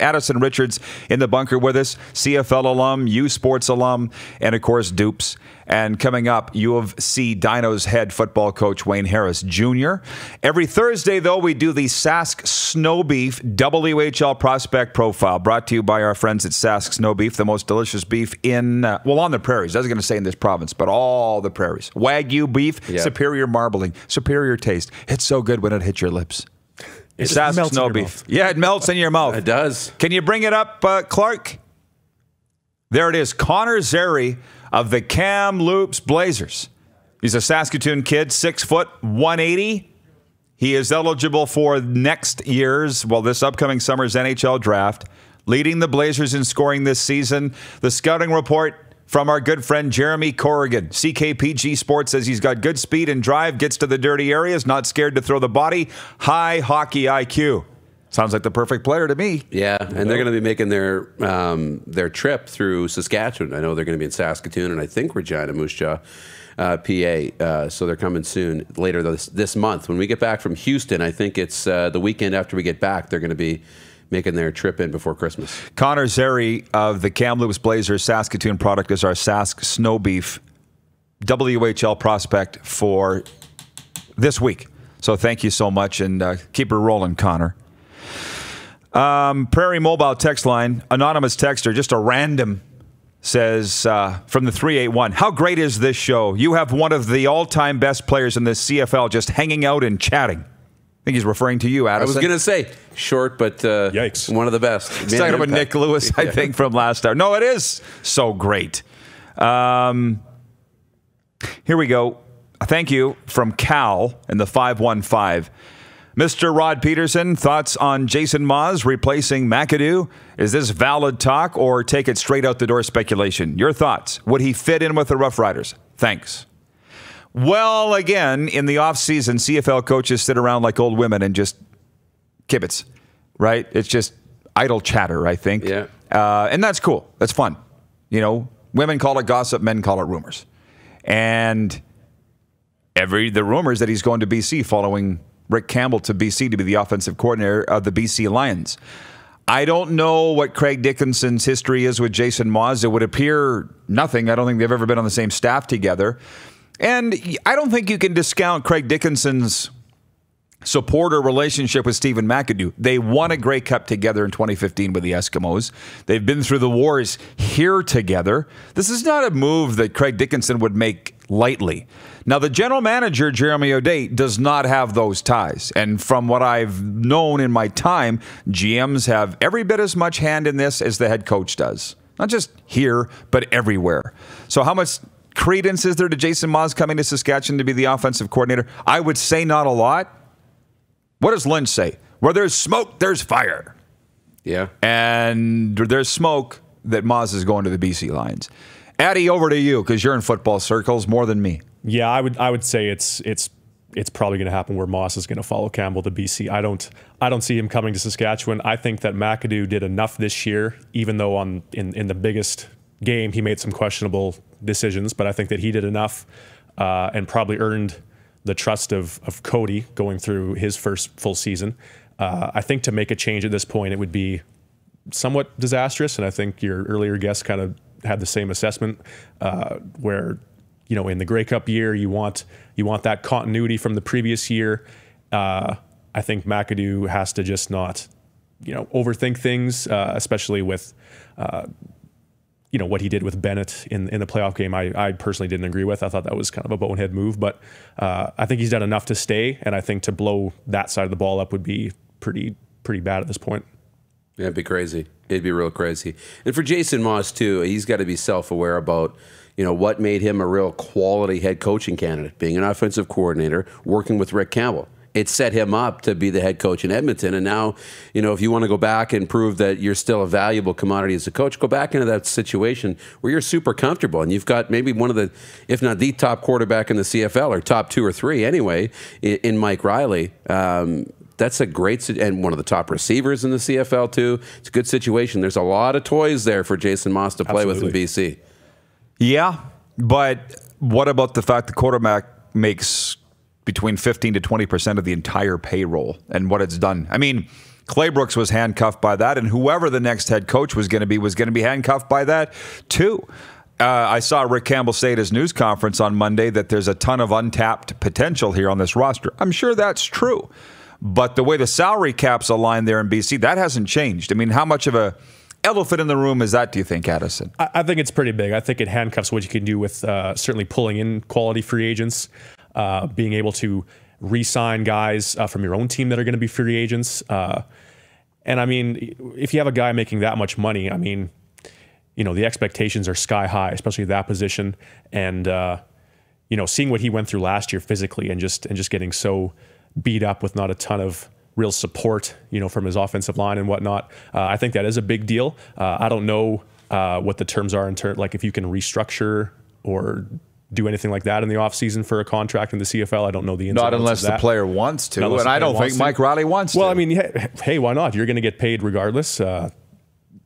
Addison Richards in the bunker with us, CFL alum, U Sports alum, and of course Dupes. And coming up, U of C Dinos head football coach Wayne Harris Jr. Every Thursday, though, we do the Sask Snow Beef WHL prospect profile, brought to you by our friends at Sask Snow Beef, the most delicious beef in, on the prairies. I was going to say in this province, but all the prairies. Wagyu beef, superior marbling, superior taste. It's so good when it hits your lips. It's Sask Snow Beef. Yeah, it melts in your mouth. It does. Can you bring it up, Clark? There it is. Connor Zary of the Kamloops Blazers. He's a Saskatoon kid, 6 foot, 180. He is eligible for next year's, this upcoming summer's NHL draft, leading the Blazers in scoring this season. The scouting report from our good friend Jeremy Corrigan. CKPG Sports says he's got good speed and drive, gets to the dirty areas, not scared to throw the body, high hockey IQ. Sounds like the perfect player to me. Yeah, and they're going to be making their trip through Saskatchewan. I know they're going to be in Saskatoon and I think Regina, Moose Jaw, PA. So they're coming soon, later this month. When we get back from Houston, I think it's the weekend after we get back, they're going to be making their trip in before Christmas. Connor Zary of the Kamloops Blazers Saskatoon product is our Sask Snow Beef WHL prospect for this week. So thank you so much, and keep her rolling, Connor. Prairie Mobile text line, anonymous texter, just a random, says from the 381, how great is this show? You have one of the all-time best players in the CFL just hanging out and chatting. I think he's referring to you, Addison. I was going to say short, but yikes, one of the best. He's talking about Nick Lewis, I think, from last hour. No, it is so great. Here we go. Thank you from Cal in the 515. Mr. Rod Pedersen, thoughts on Jason Maas replacing McAdoo? Is this valid talk or take it straight out the door speculation? Your thoughts. Would he fit in with the Rough Riders? Thanks. Well, again, in the offseason, CFL coaches sit around like old women and just kibitz, right? It's just idle chatter, I think. Yeah. And that's cool. That's fun. You know, women call it gossip, men call it rumors. And the rumors that he's going to BC following Rick Campbell to BC to be the offensive coordinator of the BC Lions. I don't know what Craig Dickinson's history is with Jason Maas. It would appear nothing. I don't think they've ever been on the same staff together. And I don't think you can discount Craig Dickinson's supporter relationship with Stephen McAdoo. They won a Grey Cup together in 2015 with the Eskimos. They've been through the wars here together. This is not a move that Craig Dickinson would make lightly. Now, the general manager, Jeremy O'Day, does not have those ties. And from what I've known in my time, GMs have every bit as much hand in this as the head coach does. Not just here, but everywhere. So how much credence is there to Jason Maas coming to Saskatchewan to be the offensive coordinator? I would say not a lot. What does Lynch say? Where there's smoke, there's fire. Yeah. And there's smoke that Maas is going to the BC Lions. Addy, over to you, because you're in football circles more than me. Yeah, I would say it's probably going to happen where Maas is going to follow Campbell to BC. I don't see him coming to Saskatchewan. I think that McAdoo did enough this year, even though in the biggest game he made some questionable decisions, but I think that he did enough and probably earned the trust of Cody going through his first full season. I think to make a change at this point, it would be somewhat disastrous, and I think your earlier guest kind of had the same assessment where, you know, in the Grey Cup year, you want that continuity from the previous year. I think McAdoo has to just not, overthink things, especially with, what he did with Bennett in the playoff game. I personally didn't agree with. I thought that was kind of a bonehead move, but I think he's done enough to stay, and I think to blow that side of the ball up would be pretty bad at this point. Yeah, it'd be crazy. It'd be real crazy. And for Jason Maas, too, he's got to be self-aware about, what made him a real quality head coaching candidate, being an offensive coordinator, working with Rick Campbell. It set him up to be the head coach in Edmonton. And now, if you want to go back and prove that you're still a valuable commodity as a coach, go back into that situation where you're super comfortable and you've got maybe one of the, if not the top quarterback in the CFL, or top 2 or 3 anyway, in Mike Riley. That's a great, and one of the top receivers in the CFL too. It's a good situation. There's a lot of toys there for Jason Maas to play with in BC. Yeah, but what about the fact the quarterback makes between 15 to 20% of the entire payroll and what it's done? I mean, Claybrooks was handcuffed by that, and whoever the next head coach was going to be handcuffed by that too. I saw Rick Campbell say at his news conference on Monday that there's a ton of untapped potential here on this roster. I'm sure that's true. But the way the salary cap's aligned there in BC, that hasn't changed. I mean, how much of a elephant in the room is that, do you think, Addison? I think it's pretty big. I think it handcuffs what you can do with certainly pulling in quality free agents, being able to re-sign guys from your own team that are going to be free agents. And I mean, if you have a guy making that much money, I mean, you know, the expectations are sky high, especially at that position. And, you know, seeing what he went through last year physically and just getting so beat up with not a ton of real support, you know, from his offensive line and whatnot, I think that is a big deal. I don't know what the terms are in terms, like if you can restructure or do anything like that in the offseason for a contract in the CFL. I don't know the ins and outs of that. Not unless the player wants to, and I don't think Mike Riley wants to. Well, I mean, hey, why not? You're going to get paid regardless.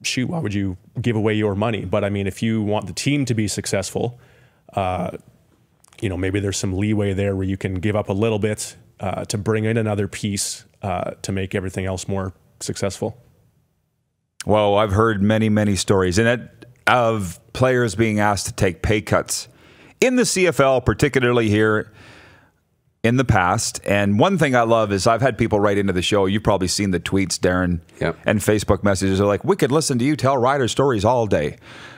Shoot, why would you give away your money? But I mean, if you want the team to be successful, you know, maybe there's some leeway there where you can give up a little bit to bring in another piece to make everything else more successful. Well, I've heard many, many stories of players being asked to take pay cuts in the CFL, particularly here in the past. And one thing I love is I've had people write into the show. You've probably seen the tweets, Darren, and Facebook messages. They're like, we could listen to you tell rider stories all day.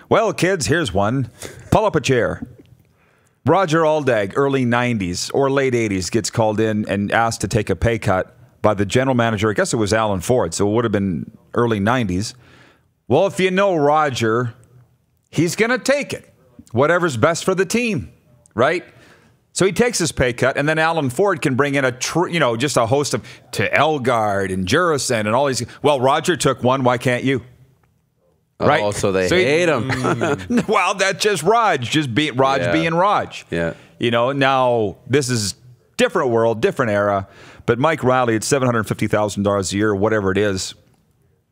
Well, kids, here's one. Pull up a chair. Roger Aldag, early 90s or late 80s, gets called in and asked to take a pay cut by the general manager. I guess it was Alan Ford, so it would have been early 90s. Well, if you know Roger, he's going to take it. Whatever's best for the team, right? So he takes his pay cut, and then Alan Ford can bring in just a host of to Elgard and Jurison and all these. Well, Roger took one. Why can't you? Right? Oh, so they hate him. Well, that's just Raj, being Raj. Yeah. You know, now this is different world, different era. But Mike Riley at $750,000 a year, whatever it is,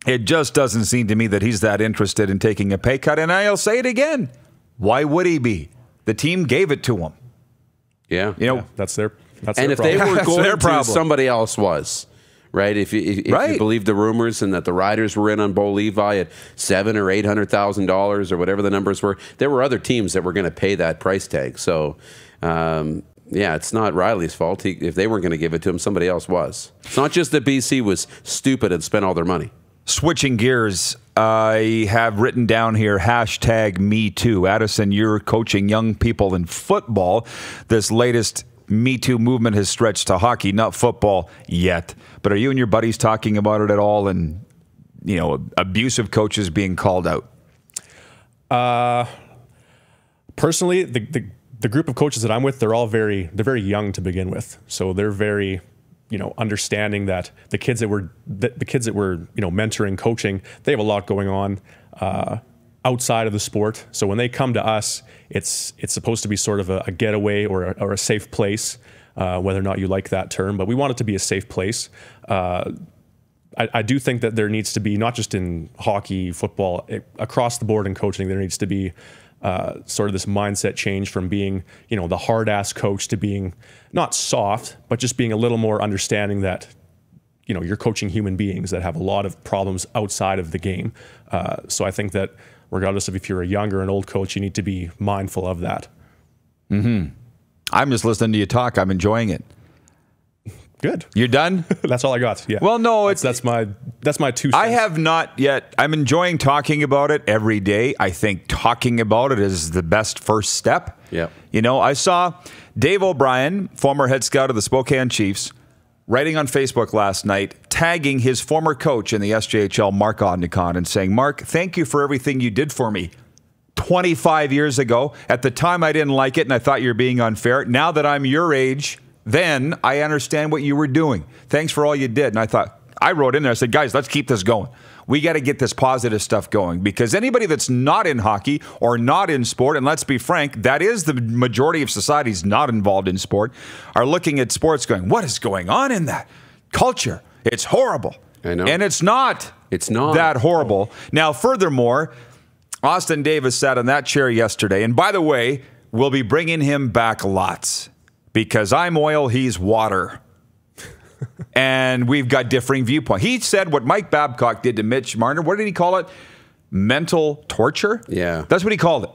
it just doesn't seem to me that he's that interested in taking a pay cut. And I'll say it again. Why would he be? The team gave it to him. Yeah. You know, that's their and if problem. they were That's going their to, problem. somebody else was. Right, if you believe the rumors and that the Riders were in on Bo Levi at $700,000 or $800,000 or whatever the numbers were, there were other teams that were going to pay that price tag. So, yeah, it's not Riley's fault. If they weren't going to give it to him, somebody else was. It's not just that BC was stupid and spent all their money. switching gears, I have written down here, #MeToo. Addison, you're coaching young people in football. This latest Me Too movement has stretched to hockey, not football yet. But are you and your buddies talking about it at all, and, you know, abusive coaches being called out? Personally, the group of coaches that I'm with, they're very young to begin with. So they're very, understanding that the kids that we're mentoring, coaching, they have a lot going on outside of the sport. So when they come to us, it's supposed to be sort of a getaway or a safe place, whether or not you like that term. But we want it to be a safe place. I do think that there needs to be, not just in hockey, football, across the board in coaching, there needs to be sort of this mindset change from being, the hard-ass coach to being not soft, but just being a little more understanding that, you're coaching human beings that have a lot of problems outside of the game. So I think that regardless of if you're a young or an old coach, you need to be mindful of that. Mm-hmm. I'm just listening to you talk. I'm enjoying it. Good. You're done? That's all I got. Yeah. Well, no, that's my 2 cents. I have not yet. I'm enjoying talking about it every day. I think talking about it is the best first step. Yeah. I saw Dave O'Brien, former head scout of the Spokane Chiefs, writing on Facebook last night, tagging his former coach in the SJHL, Mark Odnikon, and saying, "Mark, thank you for everything you did for me 25 years ago. At the time, I didn't like it, and I thought you were being unfair. Now that I'm your age, then I understand what you were doing. Thanks for all you did." And I wrote in there, I said, "Guys, let's keep this going. We got to get this positive stuff going, because anybody that's not in hockey or not in sport," and let's be frank, that is the majority of society's not involved in sport, are looking at sports going, what is going on in that culture? It's horrible. I know. And it's not. It's not that horrible. Now, furthermore, Austin Davis sat in that chair yesterday. And by the way, we'll be bringing him back lots, because I'm oil, he's water. and we've got differing viewpoints. He said what Mike Babcock did to Mitch Marner, what did he call it? Mental torture? Yeah. That's what he called it.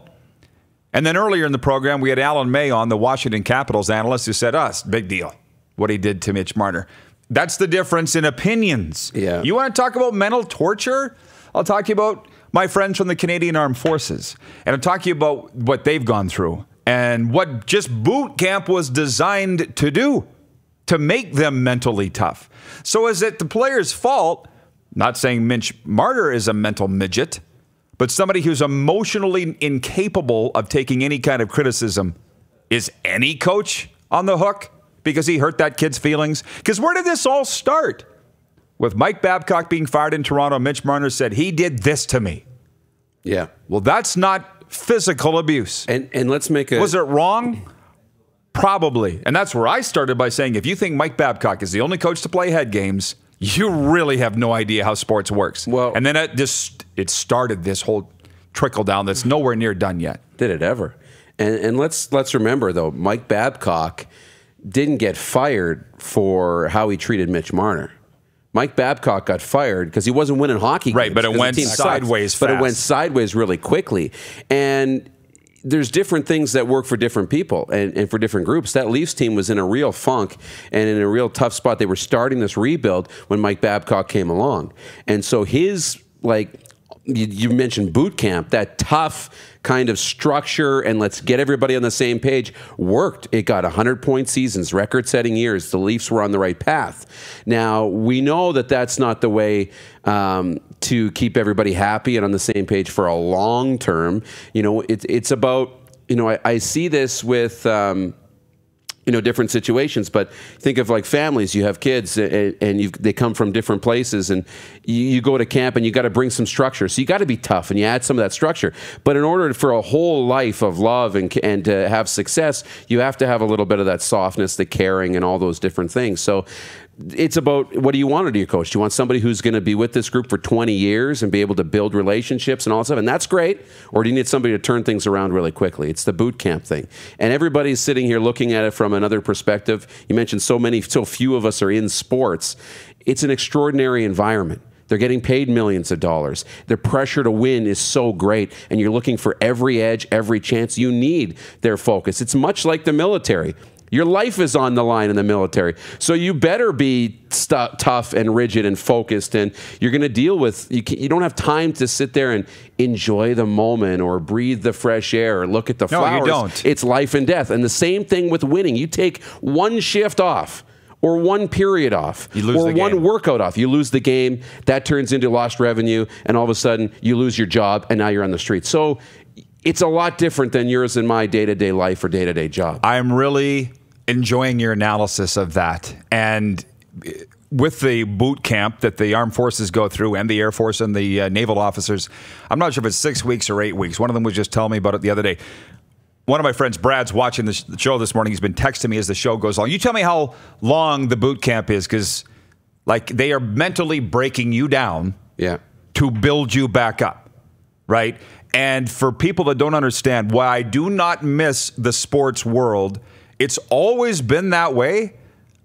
And then earlier in the program, we had Alan May on, the Washington Capitals analyst, who said, big deal, what he did to Mitch Marner. That's the difference in opinions. Yeah. You want to talk about mental torture? I'll talk to you about my friends from the Canadian Armed Forces. And I'll talk to you about what they've gone through and what just boot camp was designed to do, to make them mentally tough. So is it the player's fault? Not saying Mitch Marner is a mental midget, but somebody who's emotionally incapable of taking any kind of criticism. Is any coach on the hook because he hurt that kid's feelings? Because where did this all start? With Mike Babcock being fired in Toronto, Mitch Marner said, he did this to me. Yeah. Well, that's not physical abuse. And let's make a... Was it wrong? Probably. And that's where I started by saying, if you think Mike Babcock is the only coach to play head games, you really have no idea how sports works. Well, and then it started this whole trickle down that's nowhere near done yet. Did it ever? And let's remember, though, Mike Babcock didn't get fired for how he treated Mitch Marner. Mike Babcock got fired because he wasn't winning hockey games. Right, but it went sideways fast. But it went sideways really quickly. And there's different things that work for different people and for different groups. That Leafs team was in a real funk and in a real tough spot. They were starting this rebuild when Mike Babcock came along. And so his, you mentioned boot camp, that tough kind of structure and let's get everybody on the same page worked. It got 100-point seasons, record-setting years. The Leafs were on the right path. Now, we know that that's not the way to keep everybody happy and on the same page for a long term. It's about, I see this with... different situations, but think of like families. You have kids and they come from different places and you go to camp and you got to bring some structure. So you got to be tough and you add some of that structure. But in order for a whole life of love and to have success, you have to have a little bit of that softness, the caring and all those different things. So it's about, what do you want out of your coach? Do you want somebody who's going to be with this group for 20 years and be able to build relationships and all that stuff? And that's great. Or do you need somebody to turn things around really quickly? It's the boot camp thing. And everybody's sitting here looking at it from another perspective. You mentioned so few of us are in sports. It's an extraordinary environment. They're getting paid millions of dollars. The pressure to win is so great, and you're looking for every edge, every chance. You need their focus. It's much like the military. Your life is on the line in the military. So you better be tough and rigid and focused, and you're going to deal with, you don't have time to sit there and enjoy the moment or breathe the fresh air or look at the flowers. No, you don't. It's life and death. And the same thing with winning. You take one shift off or one period off or one workout off. You lose the game. That turns into lost revenue, and all of a sudden you lose your job, and now you're on the street. So it's a lot different than yours and my day-to-day life or day-to-day job. I'm really enjoying your analysis of that. And with the boot camp that the armed forces go through and the Air Force and the naval officers, I'm not sure if it's 6 weeks or 8 weeks. One of them was just telling me about it the other day. One of my friends, Brad's watching the show this morning. He's been texting me as the show goes on. You tell me how long the boot camp is, because they are mentally breaking you down to build you back up, right? And for people that don't understand why I do not miss the sports world, it's always been that way,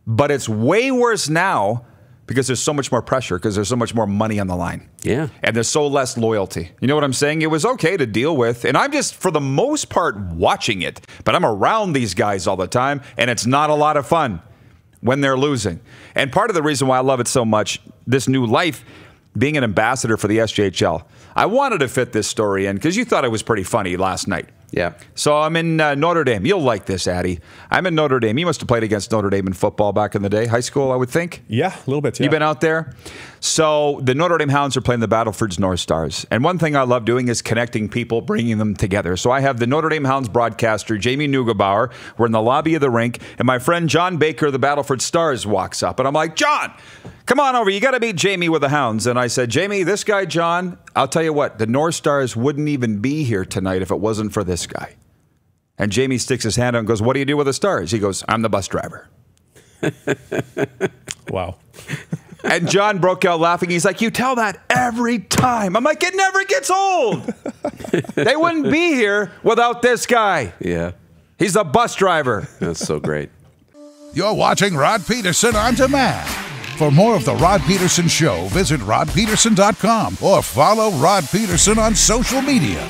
but it's way worse now because there's so much more pressure, because there's so much more money on the line. Yeah. And there's so less loyalty. You know what I'm saying? It was okay to deal with, and I'm just, for the most part, watching it, but I'm around these guys all the time, and it's not a lot of fun when they're losing. And part of the reason why I love it so much, this new life, being an ambassador for the SJHL, I wanted to fit this story in because you thought it was pretty funny last night. Yeah. So I'm in Notre Dame. You'll like this, Addy. I'm in Notre Dame. You must have played against Notre Dame in football back in the day. High school, I would think. Yeah, a little bit, yeah. You've been out there? So the Notre Dame Hounds are playing the Battleford's North Stars. And one thing I love doing is connecting people, bringing them together. So I have the Notre Dame Hounds broadcaster, Jamie Neugebauer. We're in the lobby of the rink. And my friend John Baker of the Battleford Stars walks up. And I'm like, John, come on over. You got to meet Jamie with the Hounds. And I said, Jamie, this guy, John, I'll tell you what, the North Stars wouldn't even be here tonight if it wasn't for this guy. And Jamie sticks his hand out and goes, what do you do with the Stars? He goes, I'm the bus driver. Wow. And John broke out laughing. He's like, you tell that every time. I'm like, it never gets old. They wouldn't be here without this guy. Yeah. He's a bus driver. That's so great. You're watching Rod Pedersen On Demand. For more of The Rod Pedersen Show, visit rodpedersen.com or follow Rod Pedersen on social media.